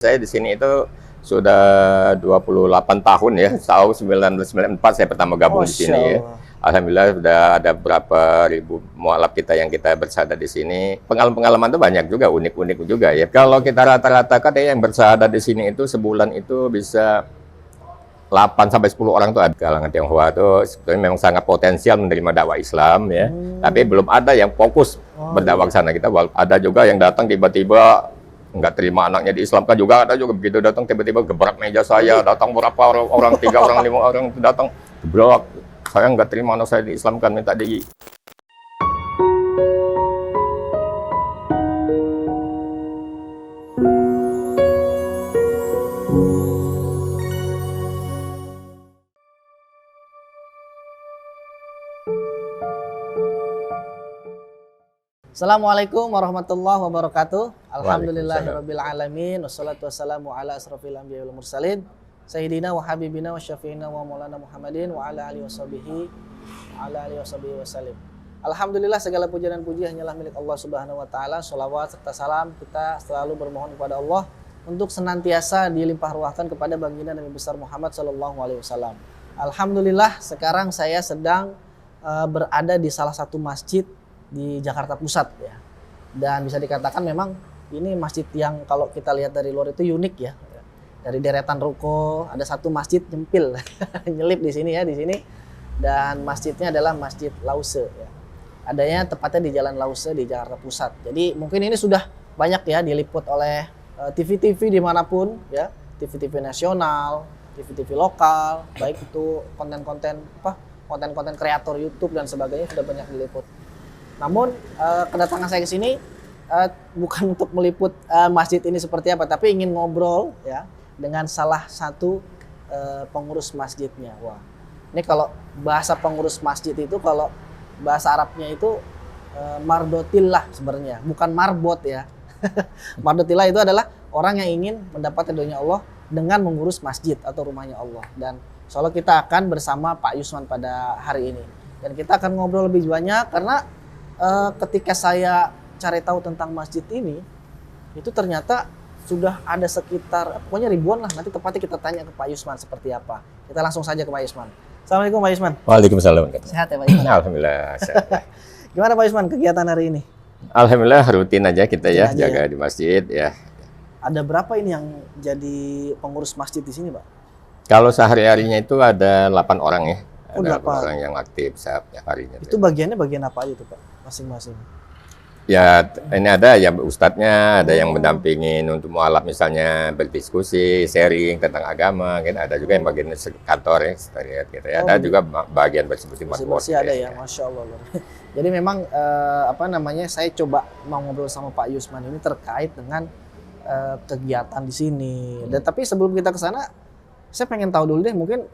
Saya di sini itu sudah 28 tahun ya, tahun 1994 saya pertama gabung di Masya sini ya. Allah. Alhamdulillah sudah ada berapa ribu mualaf kita yang kita bersyahadat di sini. Pengalaman-pengalaman itu banyak juga, unik-unik juga ya. Kalau kita rata-ratakan ya yang bersyahadat di sini itu sebulan itu bisa 8 sampai 10 orang tuh ada. Kalangan Tionghoa tuh sebetulnya memang sangat potensial menerima dakwah Islam ya. Tapi belum ada yang fokus berdakwah ke sana. Kita ada juga yang datang tiba-tiba nggak terima anaknya diislamkan, juga ada juga begitu datang tiba-tiba gebrak meja saya, datang berapa orang 3 orang 5 orang itu datang gebrak, saya nggak terima anak saya diislamkan, minta di. Assalamualaikum warahmatullahi wabarakatuh. Alhamdulillahirabbil alamin wassalatu wassalamu ala asrofil anbiya'i wal mursalin sayyidina wa habibina wa syafi'ina wa maulana Muhammadin wa ala alihi washabihi wasallim. Alhamdulillah, segala puja dan puji hanyalah milik Allah Subhanahu wa taala. Shalawat serta salam kita selalu bermohon kepada Allah untuk senantiasa dilimpah ruahkan kepada baginda Nabi besar Muhammad sallallahu alaihi wasallam. Alhamdulillah, sekarang saya sedang berada di salah satu masjid di Jakarta Pusat ya. Dan bisa dikatakan memang ini masjid yang kalau kita lihat dari luar itu unik ya. Dari deretan ruko ada satu masjid nyempil nyelip di sini ya, di sini. Dan masjidnya adalah Masjid Lause ya. Adanya tepatnya di Jalan Lause di Jakarta Pusat. Jadi mungkin ini sudah banyak ya diliput oleh TV-TV dimanapun ya, TV-TV nasional, TV-TV lokal, baik itu konten-konten konten-konten kreator YouTube dan sebagainya sudah banyak diliput. Namun kedatangan saya ke sini bukan untuk meliput masjid ini seperti apa, tapi ingin ngobrol ya dengan salah satu pengurus masjidnya. Wah, ini kalau bahasa pengurus masjid itu, kalau bahasa Arabnya itu mardotillah sebenarnya, bukan marbot ya. Mardotillah itu adalah orang yang ingin mendapat ridhonya Allah dengan mengurus masjid atau rumahnya Allah. Dan insya Allah kita akan bersama Pak Yusman pada hari ini. Dan kita akan ngobrol lebih banyak karena ketika saya cari tahu tentang masjid ini, itu ternyata sudah ada sekitar pokoknya ribuan lah. Nanti tepatnya kita tanya ke Pak Yusman seperti apa. Kita langsung saja ke Pak Yusman. Assalamualaikum Pak Yusman. Waalaikumsalam. Sehat ya Pak Yusman? Alhamdulillah sehat. Gimana Pak Yusman kegiatan hari ini? Alhamdulillah rutin aja kita ya, Rutin aja jaga ya. di masjid ya. Ada berapa ini yang jadi pengurus masjid di sini Pak? Kalau sehari-harinya itu ada 8 orang ya. Oh, Ada 8 8. orang yang aktif setiap harinya. Itu bagiannya bagian apa aja tuh Pak? Masing-masing. Ya, ini ada yang ustadznya, ada yang mendampingin untuk mualaf misalnya berdiskusi, sharing tentang agama, kan ada juga yang bagian kantor ya, sekretariat gitu ya. Ada juga bagian bersih-bersih Masih ada ya, Masya Allah. Jadi memang saya coba mau ngobrol sama Pak Yusman ini terkait dengan kegiatan di sini. Dan tapi sebelum kita ke sana, saya pengen tahu dulu deh, mungkin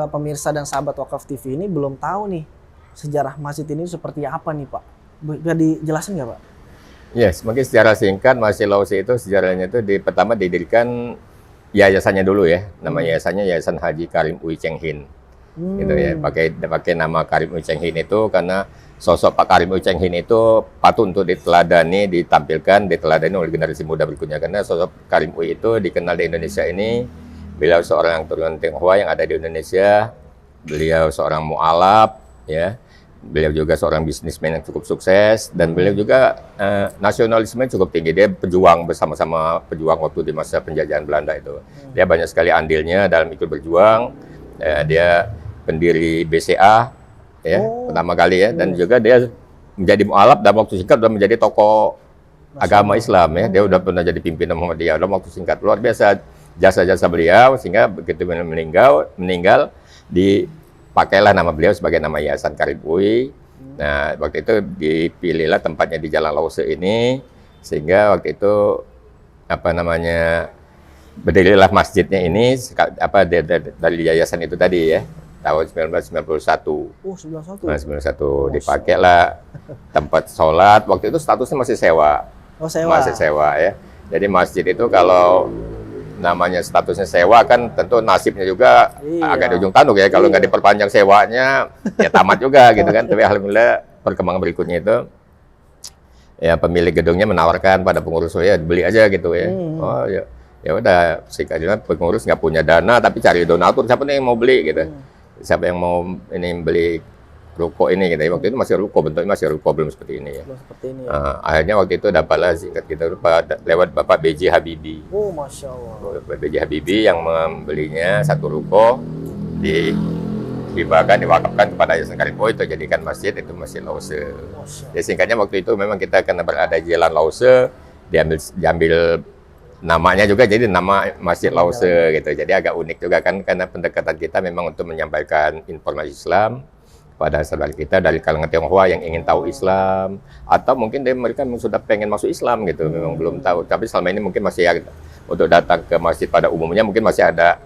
pemirsa dan sahabat Wakaf TV ini belum tahu nih sejarah masjid ini seperti apa nih Pak. Bisa dijelasin nggak Pak? Yes, mungkin secara singkat Masjid Lause itu sejarahnya itu pertama didirikan yayasannya dulu ya. Nama yayasannya Yayasan Haji Karim Ui Cheng Hin. Gitu ya. Pakai nama Karim Ui Cheng Hin itu karena sosok Pak Karim Ui Cheng Hin itu patut untuk diteladani oleh generasi muda berikutnya, karena sosok Karim Ui itu dikenal di Indonesia ini. Beliau seorang turunan Tionghoa yang ada di Indonesia. Beliau seorang mualaf ya. Beliau juga seorang bisnismen yang cukup sukses, dan beliau juga nasionalisme cukup tinggi. Dia pejuang bersama-sama pejuang waktu di masa penjajahan Belanda itu. Dia banyak sekali andilnya dalam ikut berjuang. Dia pendiri BCA ya, pertama kali ya, dan juga dia menjadi mualaf dalam waktu singkat sudah menjadi tokoh agama Islam ya. Dia udah pernah jadi pimpinan Muhammadiyah dalam waktu singkat. Luar biasa jasa-jasa beliau, sehingga begitu meninggal dipakailah nama beliau sebagai nama Yayasan Karim Ui. Nah, waktu itu dipilihlah tempatnya di Jalan Lause ini, sehingga waktu itu berdirilah masjidnya ini dari yayasan itu tadi ya, tahun 1991. Oh, 91. Nah, 1991 dipakailah tempat sholat. Waktu itu statusnya masih sewa. Oh, sewa. Masih sewa ya. Jadi masjid itu kalau namanya statusnya sewa kan tentu nasibnya juga agak di ujung tanduk ya. Kalau nggak diperpanjang sewanya ya tamat juga gitu kan. Tapi alhamdulillah perkembangan berikutnya itu ya pemilik gedungnya menawarkan pada pengurus, ya beli aja gitu ya. Oh ya Ya udah, singkatnya pengurus nggak punya dana tapi cari donatur, siapa nih yang mau beli gitu. Siapa yang mau ini beli ruko ini gitu. Waktu itu masih ruko, bentuknya masih ruko, belum seperti ini ya. Belum seperti ini ya. Akhirnya waktu itu dapatlah singkat kita lewat Bapak B.J. Habibie. Oh, Masya Allah. Bapak B.J. Habibie yang membelinya satu ruko diwakafkan kepada Yayasan Karim. Oh, itu jadikan masjid, itu Masjid Lause. Masya Ya singkatnya waktu itu memang kita karena berada di Jalan Lause, diambil namanya juga jadi nama Masjid Lause gitu. Jadi agak unik juga kan, karena pendekatan kita memang untuk menyampaikan informasi Islam pada saudara kita dari kalangan Tionghoa yang ingin tahu Islam, atau mungkin mereka memang sudah pengen masuk Islam gitu, memang belum tahu. Tapi selama ini mungkin masih untuk datang ke masjid pada umumnya mungkin masih ada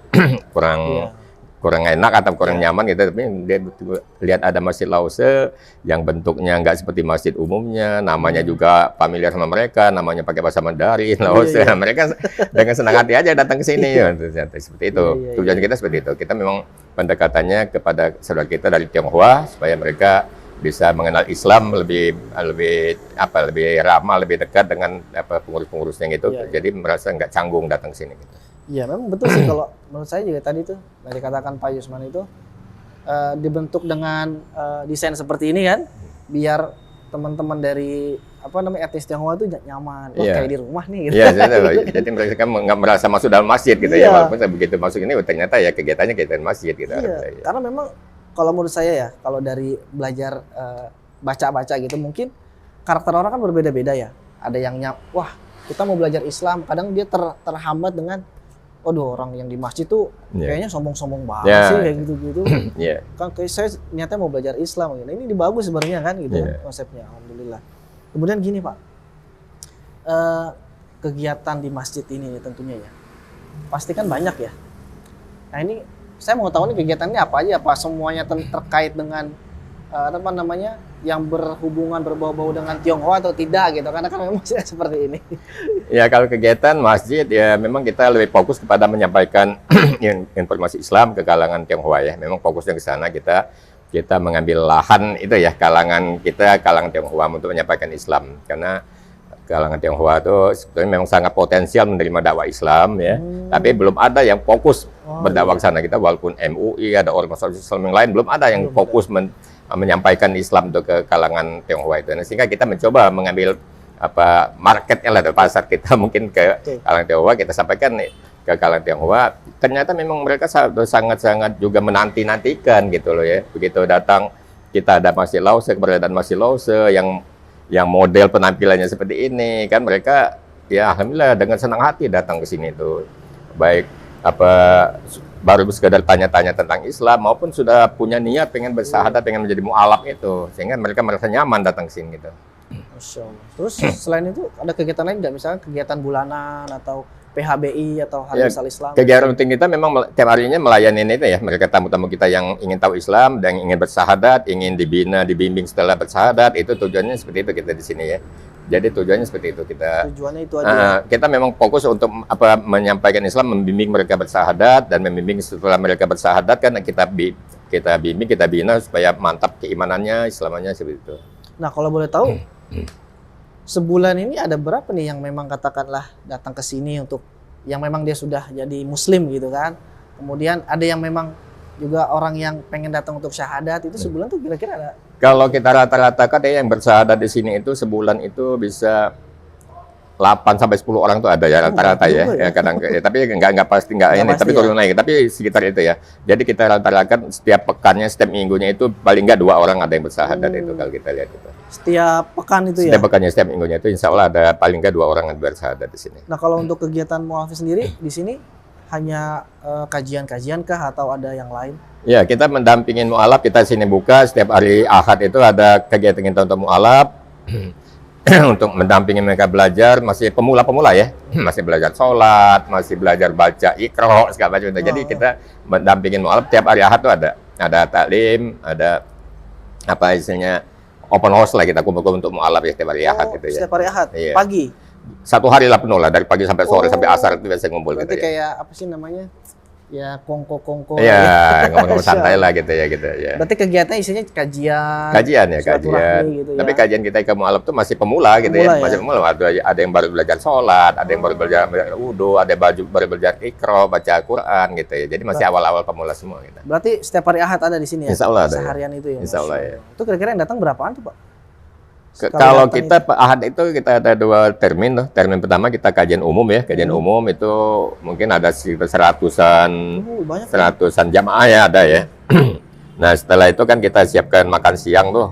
kurang enak atau kurang nyaman gitu, tapi dia lihat ada Masjid Lause yang bentuknya nggak seperti masjid umumnya, namanya juga familiar sama mereka, namanya pakai bahasa Mandarin, Lause. Mereka dengan senang hati aja datang ke sini. Seperti itu. Tujuan kita seperti itu. Kita memang pendekatannya kepada saudara kita dari Tionghoa supaya mereka bisa mengenal Islam lebih ramah, lebih dekat dengan pengurus-pengurusnya gitu. Jadi merasa nggak canggung datang ke sini gitu. Iya, memang betul sih. Kalau menurut saya juga tadi tuh dari katakan Pak Yusman itu dibentuk dengan desain seperti ini kan, biar teman-teman dari etnis Tionghoa itu nyaman, kayak di rumah nih gitu. Iya, jadi mereka nggak merasa masuk dalam masjid gitu ya, walaupun begitu masuk ini ternyata ya kegiatannya kegiatan masjid gitu. Iya, karena memang kalau menurut saya ya, kalau dari belajar baca-baca gitu, mungkin karakter orang kan berbeda-beda ya. Ada yang wah kita mau belajar Islam, kadang dia terhambat dengan orang yang di masjid tuh kayaknya sombong-sombong banget sih kayak gitu-gitu. Kan kayak saya niatnya mau belajar Islam gitu. Ini bagus sebenarnya kan gitu kan konsepnya. Alhamdulillah. Kemudian gini Pak, kegiatan di masjid ini tentunya ya pasti kan banyak ya. Nah ini saya mau tahu nih kegiatannya apa aja, apa semuanya terkait dengan yang berhubungan berbau-bau dengan Tionghoa atau tidak gitu, karena kan memang seperti ini. Ya kalau kegiatan masjid ya memang kita lebih fokus kepada menyampaikan informasi Islam ke kalangan Tionghoa ya. Memang fokusnya ke sana, kita mengambil lahan itu ya kalangan Tionghoa untuk menyampaikan Islam, karena kalangan Tionghoa itu sebetulnya memang sangat potensial menerima dakwah Islam ya. Tapi belum ada yang fokus berdakwah ke sana. Kita walaupun MUI ada ormas Islam yang lain, belum ada yang fokus menyampaikan Islam untuk ke kalangan Tionghoa itu. Nah, sehingga kita mencoba mengambil marketnya lah, pasar kita mungkin ke kalangan Tionghoa, kita sampaikan ke kalangan Tionghoa. Ternyata memang mereka sangat-sangat juga menanti-nantikan gitu loh ya. Begitu datang kita ada Masjid Lause, keberadaan Masjid Lause yang model penampilannya seperti ini kan, mereka ya alhamdulillah dengan senang hati datang ke sini tuh. Baik baru sekedar tanya-tanya tentang Islam maupun sudah punya niat pengen bersahadat, pengen menjadi mu'alaf itu, sehingga mereka merasa nyaman datang ke sini gitu. Masya Allah. Terus selain itu ada kegiatan lain nggak, misalnya kegiatan bulanan atau PHBI atau Hari Besar Islam? Kegiatan penting kita memang tiap harinya melayani itu ya, mereka tamu-tamu kita yang ingin tahu Islam dan ingin bersahadat, ingin dibimbing setelah bersahadat, itu tujuannya seperti itu kita di sini ya. Jadi tujuannya seperti itu kita. Tujuannya itu aja. Kita memang fokus untuk menyampaikan Islam, membimbing mereka bersahadat, dan membimbing setelah mereka bersahadat kan kita bimbing, kita bina supaya mantap keimanannya, Islamannya seperti itu. Nah kalau boleh tahu, sebulan ini ada berapa nih yang memang katakanlah datang ke sini untuk yang memang dia sudah jadi Muslim gitu kan? Kemudian ada yang memang juga orang yang pengen datang untuk syahadat, itu sebulan tuh kira-kira ada? Kalau kita rata-ratakan yang bersahadat di sini itu sebulan itu bisa 8 sampai 10 orang tuh ada ya rata-rata ya. Kadang tapi enggak pasti ini, tapi turun naik, tapi sekitar itu ya. Jadi kita rata-ratakan setiap pekannya, setiap minggunya itu paling enggak 2 orang ada yang bersahadat itu kalau kita lihat itu. Setiap pekan itu ya? Setiap pekannya, setiap minggunya itu insya Allah ada paling enggak 2 orang yang bersahadat di sini. Nah kalau untuk kegiatan mu'alaf sendiri di sini hanya kajian-kajian kah atau ada yang lain? Ya, kita mendampingin mu'alaf, kita sini buka setiap hari Ahad itu ada kegiatan kita untuk mu'alaf untuk mendampingi mereka belajar, masih pemula-pemula ya, masih belajar sholat, masih belajar baca Iqra segala macam. Jadi kita mendampingin mu'alaf tiap hari Ahad itu ada taklim, ada istilahnya open house lah, kita kumpul-kumpul untuk mu'alaf ya setiap hari Ahad itu ya. Setiap hari Ahad, iya. Pagi? 1 hari lah penuh lah, dari pagi sampai sore sampai asar itu biasanya ngumpul. Berarti kayak apa sih namanya? ya kongko-kongko. Iya, ngomong-ngomong santai lah gitu ya gitu ya. Berarti kegiatannya isinya kajian. Kajian ya, kajian. silaturahmi gitu ya. Tapi kajian kita ke mualaf tuh masih pemula gitu Pemula ya. Masih ya. pemula. Ada yang baru belajar sholat, ada yang baru belajar wudu, ada yang baru belajar ikro, baca Quran gitu ya. Jadi masih awal-awal pemula semua gitu. Berarti setiap hari Ahad ada di sini ya? Insya Allah ada ya. Seharian itu ya? Insya Allah Masya ya. Itu kira-kira yang datang berapaan tuh Pak? Kalau datang kita Ahad itu kita ada 2 termin tuh. Termin pertama kita kajian umum ya. Kajian umum itu mungkin ada sekitar seratusan banyak ya? seratusan jamaah ya ada ya. Nah setelah itu kan kita siapkan makan siang tuh.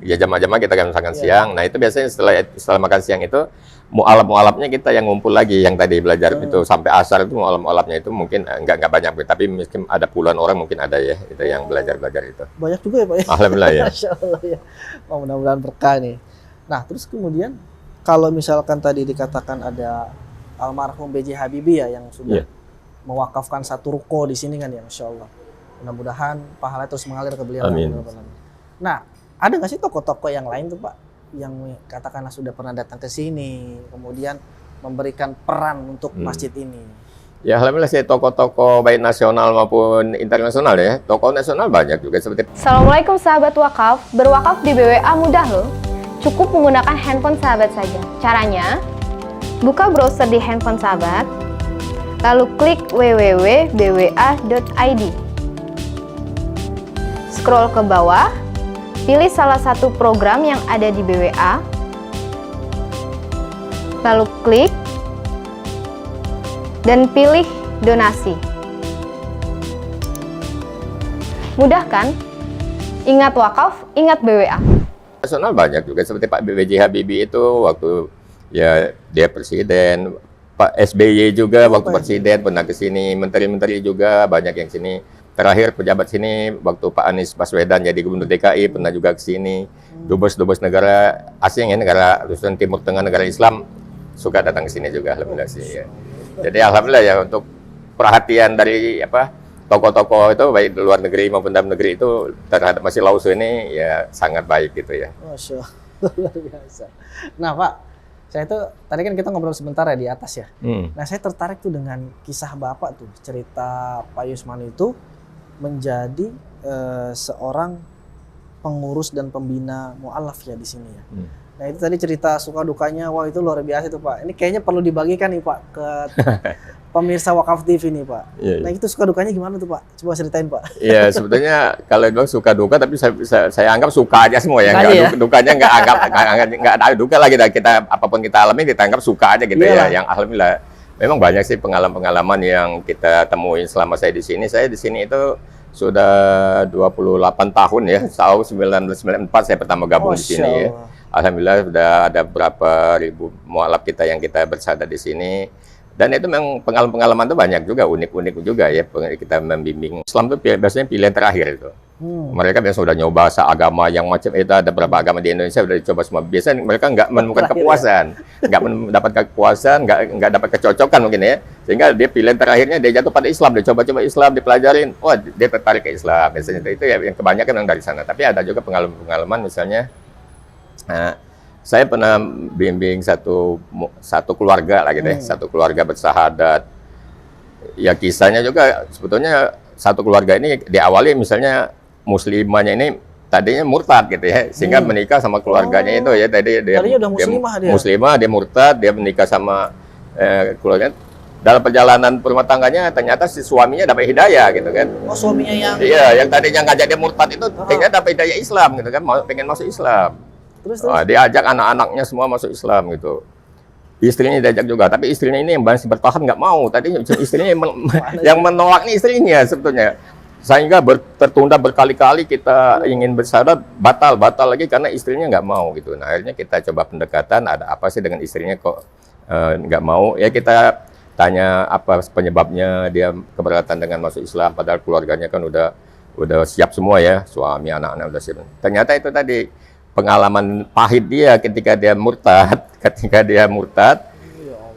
Ya jamaah-jamaah kita akan makan siang. Nah itu biasanya setelah makan siang itu mualaf-mualafnya kita yang ngumpul lagi yang tadi belajar itu sampai asar itu mualaf-mualafnya itu mungkin nggak banyak tapi mungkin ada puluhan orang mungkin ada ya itu yang belajar itu. Banyak juga ya Pak ya? Alhamdulillah ya. Masya Allah ya. Oh, mudah-mudahan berkah nih. Nah terus kemudian kalau misalkan tadi dikatakan ada almarhum B.J. Habibie ya yang sudah mewakafkan 1 ruko di sini kan ya, Masya Allah. Mudah-mudahan pahala terus mengalir ke beliau. Amin. Nah, ada nggak sih tokoh-tokoh yang lain tuh Pak yang katakanlah sudah pernah datang ke sini, kemudian memberikan peran untuk masjid ini? Ya alhamdulillah sih tokoh-tokoh baik nasional maupun internasional ya. Tokoh nasional banyak juga seperti. Assalamualaikum sahabat wakaf, berwakaf di BWA mudah loh. Cukup menggunakan handphone sahabat saja. Caranya, buka browser di handphone sahabat, lalu klik www.bwa.id. Scroll ke bawah, pilih salah satu program yang ada di BWA, lalu klik dan pilih donasi. Mudah kan? Ingat wakaf, ingat BWA. Nasional banyak juga seperti Pak B.J. Habibie itu waktu ya dia presiden, Pak SBY juga waktu presiden pernah ke sini, menteri-menteri juga banyak yang sini. Terakhir pejabat sini waktu Pak Anies Baswedan jadi gubernur DKI pernah juga ke sini. Dubes-dubes negara asing ya, negara khususnya Timur Tengah, negara Islam suka datang ke sini juga alhamdulillah sih ya. Jadi alhamdulillah ya untuk perhatian dari tokoh-tokoh itu baik di luar negeri maupun dalam negeri itu terhadap Masjid Lausu ini ya sangat baik gitu ya. Masya Allah, luar biasa. Nah Pak, saya itu tadi kan kita ngobrol sebentar ya di atas ya. Nah saya tertarik tuh dengan kisah Bapak tuh, cerita Pak Yusman itu menjadi seorang pengurus dan pembina mu'alaf ya di sini ya. Nah itu tadi cerita suka dukanya, wah itu luar biasa itu Pak. Ini kayaknya perlu dibagikan nih Pak ke pemirsa Wakaf TV nih Pak. Nah itu suka dukanya gimana tuh Pak? Coba ceritain Pak. Iya sebetulnya kalau bilang suka duka tapi saya anggap suka aja semua ya. Dukanya nggak ada duka lagi. Kita apapun kita alami kita anggap suka aja gitu ya. Yang alhamdulillah memang banyak sih pengalaman-pengalaman yang kita temuin selama saya di sini. Saya di sini itu sudah 28 tahun ya. Tahun 1994 saya pertama gabung di sini ya. Alhamdulillah sudah ada berapa ribu mualaf kita yang kita bersada di sini. Dan itu memang pengalaman-pengalaman itu banyak juga, unik-unik juga ya. Kita membimbing. Islam itu biasanya pilihan terakhir itu. Mereka biasanya sudah nyoba seagama yang macam itu, ada beberapa agama di Indonesia sudah dicoba semua. Biasanya mereka nggak menemukan kepuasan, nggak mendapatkan kepuasan, nggak dapat kecocokan mungkin ya. Sehingga dia pilihan terakhirnya dia jatuh pada Islam, dia coba-coba Islam, dipelajarin, wah dia tertarik ke Islam. Biasanya itu ya yang kebanyakan yang dari sana. Tapi ada juga pengalaman-pengalaman misalnya. Saya pernah bimbing satu keluarga lah gitu ya, satu keluarga bersahadat. Ya kisahnya juga sebetulnya satu keluarga ini diawali misalnya muslimahnya ini tadinya murtad gitu ya, sehingga menikah sama keluarganya itu ya. Tadi dia muslimah, dia murtad, dia menikah sama keluarganya. Dalam perjalanan rumah tangganya ternyata si suaminya dapat hidayah gitu kan. Oh suaminya yang? Iya, yang tadinya ngajak dia murtad itu ternyata dapat hidayah Islam gitu kan, pengen masuk Islam. Terus? Dia ajak anak-anaknya semua masuk Islam gitu. Istrinya diajak juga, tapi istrinya ini yang masih bertahan nggak mau. Tadi istrinya yang menolak nih istrinya sebetulnya. Sehingga tertunda berkali-kali kita ingin bersyarat batal lagi karena istrinya nggak mau gitu. Nah akhirnya kita coba pendekatan, ada apa sih dengan istrinya kok nggak mau? Ya kita tanya apa penyebabnya dia keberatan dengan masuk Islam, padahal keluarganya kan udah siap semua ya, suami anak-anak udah siap. Ternyata itu tadi pengalaman pahit dia ketika dia murtad,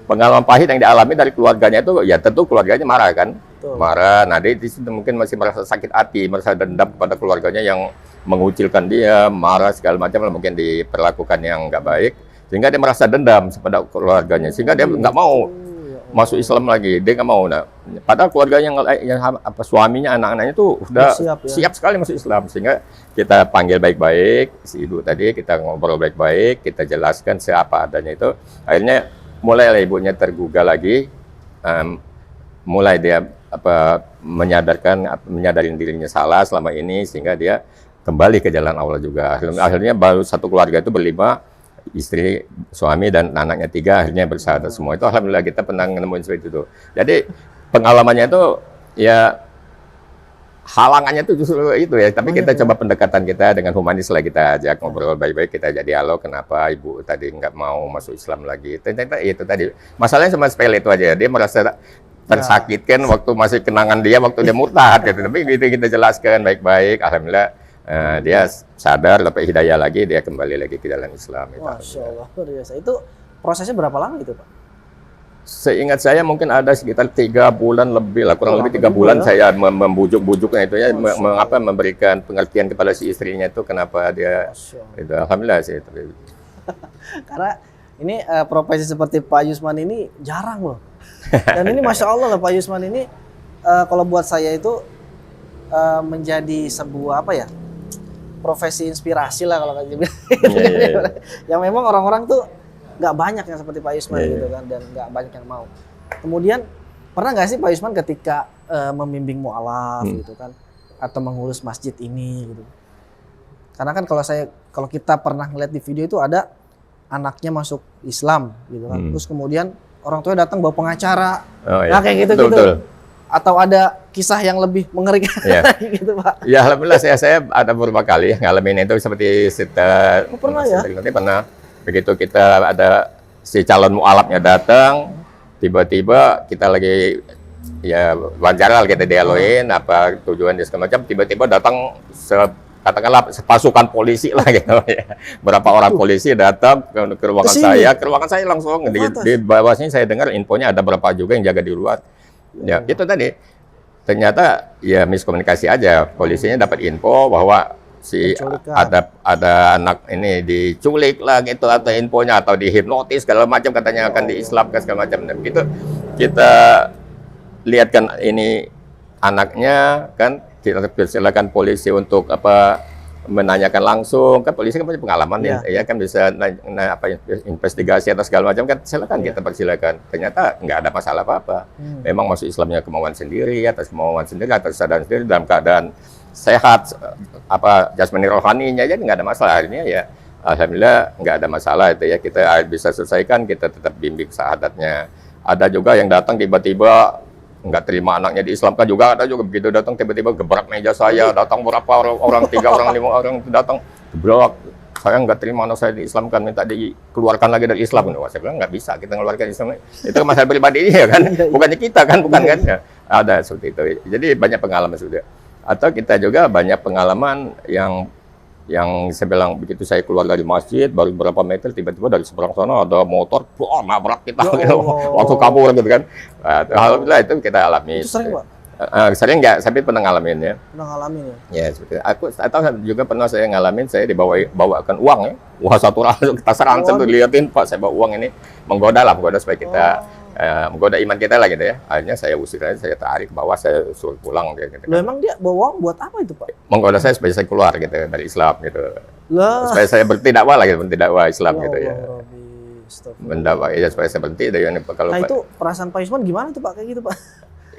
pengalaman pahit yang dialami dari keluarganya itu, ya tentu keluarganya marah kan, marah. Nah dia di situ mungkin masih merasa sakit hati, merasa dendam kepada keluarganya yang mengucilkan dia, marah segala macam, mungkin diperlakukan yang nggak baik, sehingga dia merasa dendam kepada keluarganya, sehingga dia nggak mau masuk Islam lagi, dia nggak mau. Nah, padahal keluarganya yang apa suaminya, anak-anaknya tuh udah siap sekali masuk Islam, sehingga kita panggil baik-baik si ibu tadi, kita ngobrol baik-baik, kita jelaskan siapa adanya itu. Akhirnya mulailah ibunya tergugah lagi, mulai dia menyadari dirinya salah selama ini, sehingga dia kembali ke jalan Allah juga. Akhirnya baru satu keluarga itu berlima, istri, suami, dan anaknya 3, akhirnya bersahadat semua. Itu alhamdulillah kita pernah nemuin seperti itu. Jadi pengalamannya itu ya halangannya itu justru itu ya. Tapi kita coba pendekatan kita dengan humanis lah, kita ajak ngobrol baik-baik, kita jadi dialog kenapa ibu tadi nggak mau masuk Islam lagi. Ternyata itu tadi masalahnya cuma sepele itu aja. Dia merasa tersakitkan waktu masih kenangan dia waktu dia murtad gitu. Tapi gitu kita jelaskan baik-baik, alhamdulillah. Dia sadar, dapat hidayah lagi, dia kembali lagi ke jalan Islam. Masya Allah, luar biasa. Itu prosesnya berapa lama itu, Pak? Seingat saya mungkin ada sekitar 3 bulan lebih lah, kurang lebih 3 bulan saya membujuk-bujuknya itu ya, memberikan pengertian kepada si istrinya itu kenapa dia itu. Alhamdulillah sih. Karena ini profesi seperti Pak Yusman ini jarang loh. Dan ini Masya Allah loh, Pak Yusman ini kalau buat saya itu menjadi sebuah apa ya, profesi inspirasi lah kalau kayak gitu. Yang memang orang-orang tuh nggak banyak yang seperti Pak Yusman gitu kan, dan nggak banyak yang mau. Kemudian pernah nggak sih Pak Yusman ketika membimbing mu'alaf gitu kan, atau mengurus masjid ini gitu? Karena kan kalau kita pernah ngeliat di video itu ada anaknya masuk Islam gitu kan, terus kemudian orang tuanya datang bawa pengacara, nah kayak gitu-gitu. Atau ada kisah yang lebih mengerikan gitu Pak? Ya alhamdulillah saya ada beberapa kali ngalamin itu seperti pernah ya? Pernah. Begitu kita ada si calon mu'alafnya datang, tiba-tiba kita lagi ya wajar kita dialogin apa tujuan dia segala macam, tiba-tiba datang katakanlah pasukan polisi lah gitu ya. Berapa orang polisi datang ke ruangan saya, langsung di bawahnya saya dengar infonya ada berapa juga yang jaga di luar. Ya, itu tadi. Ternyata ya miskomunikasi aja. Polisinya dapat info bahwa ada anak ini diculik lah gitu, atau infonya atau dihipnotis segala macam, katanya akan diislamkan segala macam. Dan begitu kita lihat kan ini anaknya kan, kita persilakan polisi untuk menanyakan langsung, kan polisi kan punya pengalaman ya kan bisa investigasi atas segala macam kan, silakan kita persilakan. Ternyata nggak ada masalah apa-apa. Memang masuk Islamnya kemauan sendiri, atas kemauan sendiri, atas kesadaran sendiri, dalam keadaan sehat, jasmani rohaninya, jadi nggak ada masalah. Akhirnya ya alhamdulillah nggak ada masalah itu ya, kita bisa selesaikan, kita tetap bimbing sahadatnya. Ada juga yang datang tiba-tiba nggak terima anaknya diislamkan juga, ada juga begitu datang tiba-tiba gebrak meja saya, datang berapa orang 3 orang 5 orang itu datang gebrak, saya nggak terima anak saya diislamkan, minta dikeluarkan lagi dari Islam. Wah, saya bilang nggak bisa kita mengeluarkan Islam, itu masalah pribadi ya kan, bukannya kita kan, bukan kan ya. Ada seperti itu, jadi banyak pengalaman sudah. Atau kita juga banyak pengalaman yang saya bilang begitu saya keluar dari masjid baru berapa meter tiba-tiba dari seberang sana ada motor nabrak kita gitu, waktu kabur gitu kan. Alhamdulillah itu kita alami. Itu sering Pak? Sering nggak, tapi pernah ngalamin ya. Pernah ngalamin ya? Ya seperti atau juga pernah saya ngalamin, saya bawakan uang ya, wah satu langsung kita serangsang tuh dilihatin, Pak saya bawa uang ini, menggoda supaya kita menggoda iman kita lah gitu ya. Akhirnya saya usir aja, saya tarik ke bawah, saya suruh pulang gitu. Loh, emang dia bawa uang buat apa itu Pak? Menggoda saya supaya saya keluar gitu dari Islam gitu. Lah. Supaya saya berdakwah lah gitu, berdakwah Islam gitu ya. Mendakwah ya supaya saya berhenti dari kalau. Nah itu perasaan Pak Yusman gimana tuh Pak kayak gitu Pak?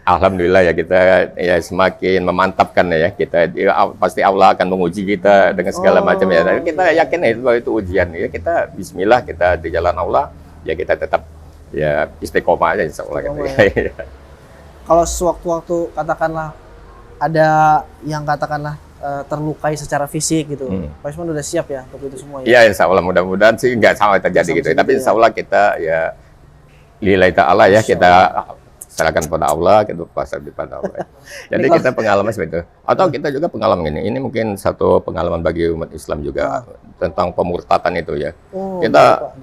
Alhamdulillah ya, kita ya semakin memantapkan ya, kita pasti Allah akan menguji kita dengan segala macam ya. Dan kita yakin ya itu ujian ya, kita bismillah, kita di jalan Allah ya, kita tetap ya istiqomah aja insya Allah gitu ya. Kalau sewaktu-waktu katakanlah ada yang katakanlah terlukai secara fisik gitu, Pak Yusman udah siap ya untuk itu semua ya? Iya insya Allah, mudah-mudahan sih nggak sampai terjadi gitu ya. Tapi insya Allah kita ya lillahi ta'ala ya, kita serahkan pada Allah, kita pasrah pada Allah. Jadi kita pengalaman seperti itu. Atau kita juga pengalaman ini mungkin satu pengalaman bagi umat Islam juga tentang pemurtatan itu ya. Kita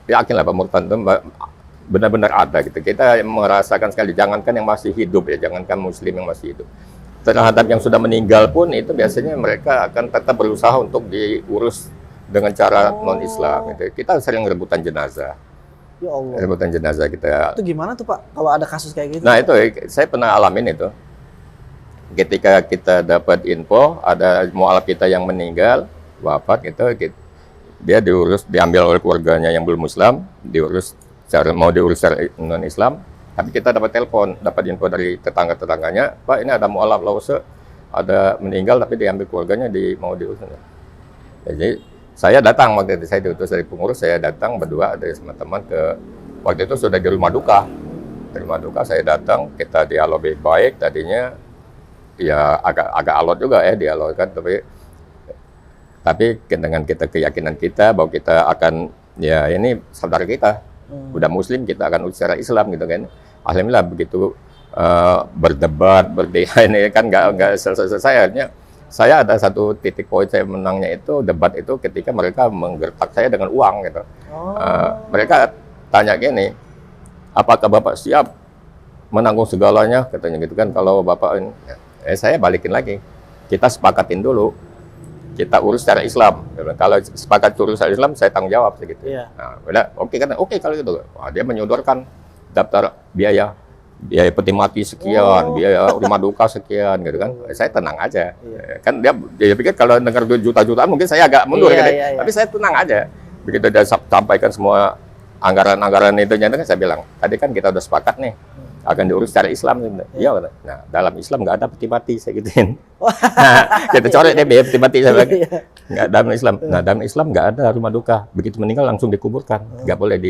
yakin lah pemurtatan itu benar-benar ada gitu. Kita merasakan sekali, jangankan yang masih hidup ya, jangankan muslim yang masih hidup. Terhadap yang sudah meninggal pun itu biasanya mereka akan tetap berusaha untuk diurus dengan cara non-Islam gitu. Kita sering rebutan jenazah. Ya Allah. Rebutan jenazah kita. Itu gimana tuh Pak kalau ada kasus kayak gitu? Nah itu saya pernah alamin itu. Ketika kita dapat info ada mualaf kita yang meninggal, wafat gitu, dia diambil oleh keluarganya yang belum Muslim, mau diurus secara non Islam. Tapi kita dapat telepon, dapat info dari tetangga-tetangganya, Pak ini ada mualaf Lause, ada meninggal tapi diambil keluarganya mau diurus. Jadi saya datang waktu itu, saya diutus dari pengurus, saya datang berdua dari teman-teman waktu itu sudah di rumah duka. Di rumah duka saya datang, kita dialog baik-baik, tadinya ya agak alot juga ya dialog kan, tapi dengan kita keyakinan kita bahwa kita akan ya ini saudara kita, udah Muslim kita akan urus secara Islam gitu kan. Alhamdulillah begitu berdebat, ini kan nggak selesai. Akhirnya saya ada satu titik poin saya menangnya itu debat itu ketika mereka menggertak saya dengan uang gitu. Mereka tanya gini, apakah Bapak siap menanggung segalanya katanya gitu kan kalau Bapak ini. Saya balikin lagi, kita sepakatin dulu, kita urus secara Islam. Kalau sepakat urus secara Islam, saya tanggung jawab segitu. Iya. Nah, udah oke kalau gitu. Wah, dia menyodorkan daftar biaya peti mati sekian, biaya rumah duka sekian, gitu kan. Saya tenang aja. Iya. Kan dia pikir kalau dengar juta-jutaan mungkin saya agak mundur, gitu. Iya. Tapi saya tenang aja. Begitu dia sampaikan semua anggaran-anggaran itu, kan saya bilang, tadi kan kita udah sepakat nih. Akan diurus secara Islam. Iya. Nah, dalam Islam nggak ada peti mati, saya gituin. Nah, kita coret deh peti mati, saya bilang. Nggak dalam Islam. Nah, dalam Islam nggak ada rumah duka. Begitu meninggal langsung dikuburkan. Nggak boleh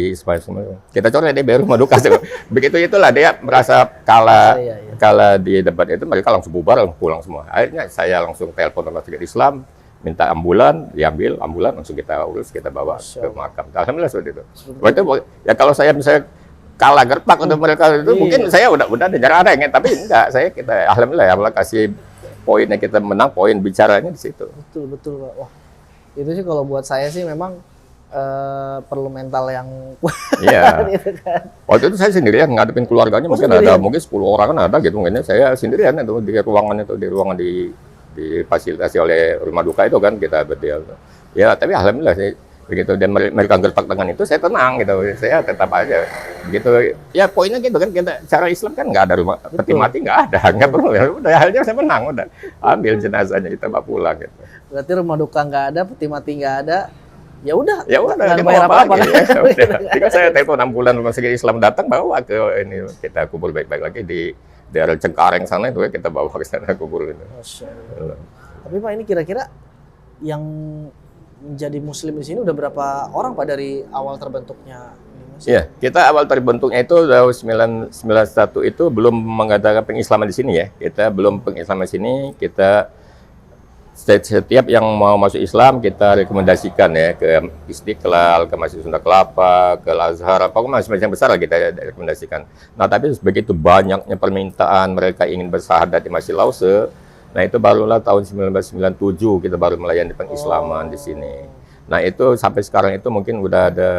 kita coret deh rumah duka. Begitu itulah dia merasa kalah di debat itu, mereka langsung bubar, langsung pulang semua. Akhirnya saya langsung telepon Rumah Sakit Islam, minta ambulan, diambil ambulan, langsung kita urus, kita bawa ke makam. Alhamdulillah seperti itu. Waktu itu ya kalau saya misalnya kalah gertak untuk mereka itu mungkin saya udah ada jarak ya, tapi enggak, alhamdulillah ya Allah kasih poinnya, kita menang poin bicaranya di situ. Betul Pak. Wah, itu sih kalau buat saya sih memang perlu mental yang kuat. Iya. Gitu kan. Waktu itu saya sendirian ngadepin keluarganya, mungkin mungkin 10 orang kan ada gitu, mungkin saya sendirian itu di ruangan difasilitasi oleh rumah duka itu kan, kita berdua. Ya tapi alhamdulillah sih. Begitu dan mereka gertak dengan itu, saya tenang gitu, saya tetap aja begitu ya, poinnya gitu kan, kita cara Islam kan nggak ada rumah peti mati, nggak perlu ya, udah halnya saya menang, udah ambil jenazahnya kita bawa pulang gitu. Berarti rumah duka nggak ada, peti mati nggak ada, ya udah dia mau apa lagi ya, udah. Saya telepon ambulan Rumah Sakit Islam datang, bawa ke ini, kita kubur baik-baik lagi di daerah Cengkareng sana itu, kita bawa ke sana kubur itu. Tapi Pak, ini kira-kira yang menjadi Muslim di sini udah berapa orang Pak dari awal terbentuknya? Iya, kita awal terbentuknya itu tahun 1991 itu belum mengadakan pengislaman di sini ya. Kita belum pengislaman di sini, kita setiap yang mau masuk Islam kita rekomendasikan ya ke Istiqlal, ke Masjid Sunda Kelapa, ke Al-Azhar, pokoknya macam-macam besar lah kita rekomendasikan. Nah, tapi begitu banyaknya permintaan mereka ingin bersahadat di Masjid Lause. Nah, itu barulah tahun 1997 kita baru melayani pengislaman di sini. Nah, itu sampai sekarang itu mungkin udah ada,